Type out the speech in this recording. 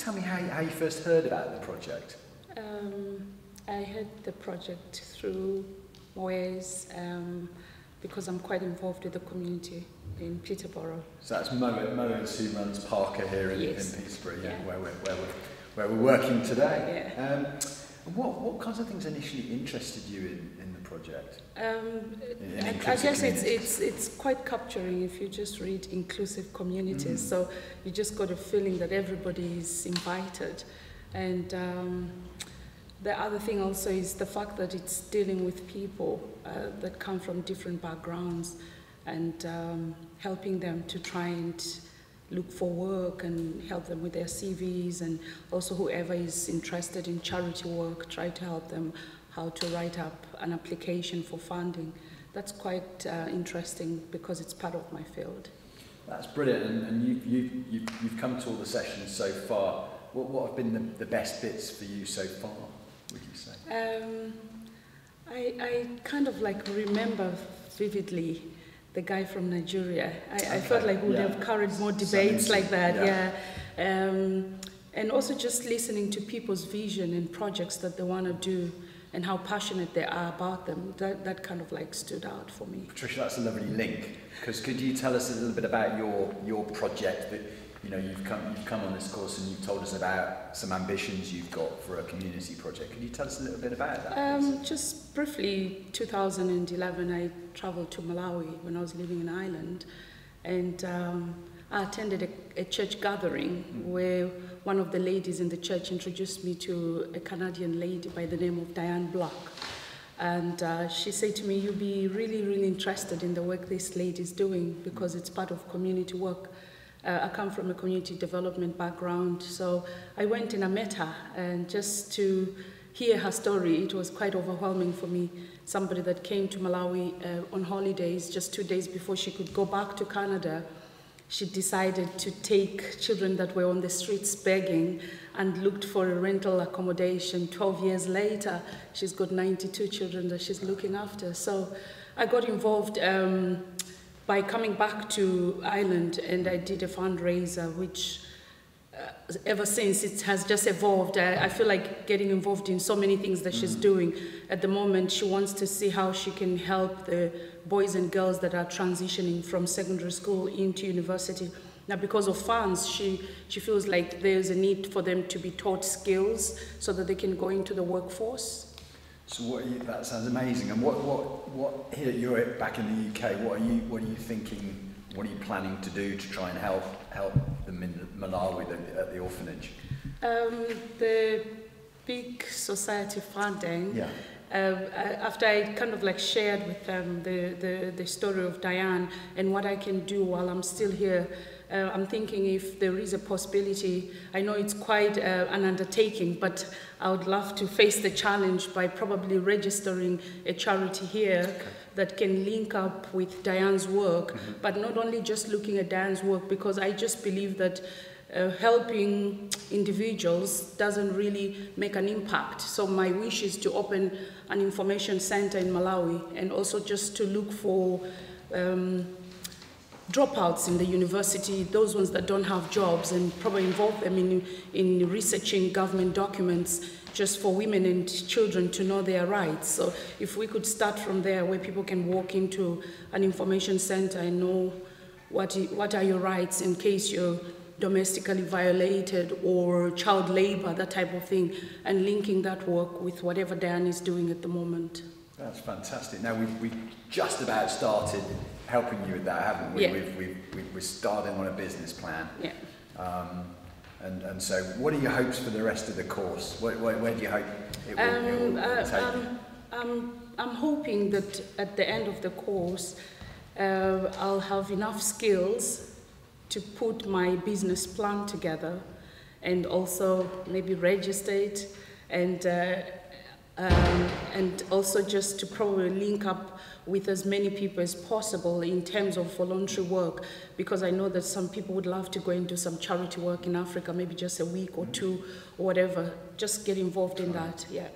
tell me how you first heard about the project? I heard the project through ways because I'm quite involved with the community in Peterborough. So that's Mendes who runs Parker here in Peterborough, yeah. where we're working today. Yeah. What kinds of things initially interested you in the project? I guess it's quite capturing if you just read inclusive communities. So you just got a feeling that everybody is invited. And the other thing also is the fact that it's dealing with people that come from different backgrounds and helping them to try and look for work and help them with their CVs, and also whoever is interested in charity work, try to help them how to write up an application for funding. That's quite interesting because it's part of my field. That's brilliant, and you've come to all the sessions so far. What have been the best bits for you so far, would you say? I kind of like remember vividly the guy from Nigeria. I felt like we would have carried more debates like that, and also just listening to people's vision and projects that they want to do and how passionate they are about them. That kind of like stood out for me. Patricia, that's a lovely link, because could you tell us a little bit about your project that, you know, you've come on this course and you've told us about some ambitions you've got for a community project. Could you tell us a little bit about that? Just briefly, 2011, I travelled to Malawi when I was living in Ireland, and I attended a church gathering where one of the ladies in the church introduced me to a Canadian lady by the name of Diane Black. And she said to me, "You'll be really, really interested in the work this lady is doing because it's part of community work." I come from a community development background, so I went and I met her, and just to hear her story, it was quite overwhelming for me. Somebody that came to Malawi on holidays just 2 days before she could go back to Canada, she decided to take children that were on the streets begging and looked for a rental accommodation. 12 years later, she's got 92 children that she's looking after. So I got involved by coming back to Ireland, and I did a fundraiser, which ever since it has just evolved. I feel like getting involved in so many things that she's doing. At the moment, she wants to see how she can help the boys and girls that are transitioning from secondary school into university. Now, because of funds, she feels like there's a need for them to be taught skills so that they can go into the workforce. So that sounds amazing. And what here you're back in the UK? What are you thinking? What are you planning to do to try and help them in Malawi at the orphanage? The big society funding. Yeah. After I kind of like shared with them the story of Diane and what I can do while I'm still here, I'm thinking if there is a possibility. I know it's quite an undertaking, but I would love to face the challenge by probably registering a charity here that can link up with Diane's work, but not only just looking at Diane's work, because I just believe that helping individuals doesn't really make an impact. So my wish is to open an information center in Malawi, and also just to look for dropouts in the university, those ones that don't have jobs, and probably involve them in researching government documents just for women and children to know their rights. So if we could start from there, where people can walk into an information center and know what are your rights in case you're domestically violated or child labor, that type of thing, and linking that work with whatever Diane is doing at the moment. That's fantastic. Now we've just about started helping you with that, haven't we? Yeah. We're starting on a business plan. Yeah. And so, what are your hopes for the rest of the course? Where do you hope it will take you? I'm hoping that at the end of the course, I'll have enough skills to put my business plan together, and also maybe register it, and also just to probably link up with as many people as possible in terms of voluntary work, because I know that some people would love to go and do some charity work in Africa, maybe just a week or two or whatever. Just get involved in that, yeah.